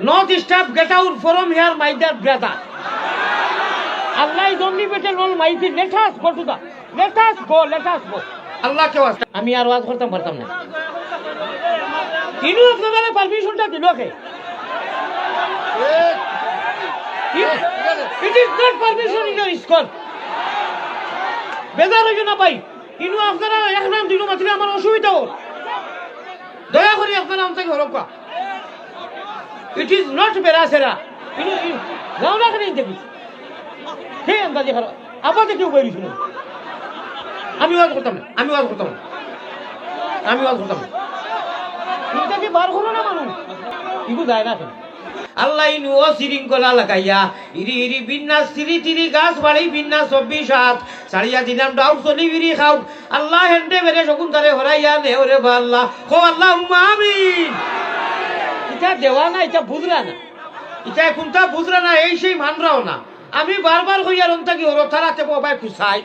not stop, get out from here, my dear brother. Allah is only better, Almighty. Let us go to the. Let us go. Allah ke wasta. আমি আর ওয়াজ করতাম পারতাম না। তিনিও আপনাদের পারমিশনটা দিল কে? It is not permission in your school. বেজার হইও না ভাই। তিনিও আপনারা এক নাম দিল মাত্র আমার অসুবিধা হল। দয়া করে আপনারা আমাকে হরকা। It is not বেরাসেরা। তিনি যাও না কেন দেখি। কে আন্দাজে খারাপ। আপাতত কেউ বইরি শুনুন। আমি ওয়াজ করতাম না। এটাকে বার করো না মানুষ। ইগু যায় না কেন? আল্লাহ ইনু ও শৃঙ্খলা লাগাইয়া ইরি বিন্যাস তিরি গাছ বাড়ি বিন্যাস 24 হাত সারিয়া দিলাম ডাউ চলি বিরি খাও আল্লাহ হেন্ডে বেরে শকুন তারে হরাইয়া নে ওরে বা আল্লাহ কো আল্লাহুম্মা আমিন। এটা দেওয়া না, এটা বুঝরা না, এটা কোনটা বুঝরা না, এই সেই মানরাও না। আমি বারবার কইয়ার অন্তা কি হলো তারাতে বাবাই খুশাই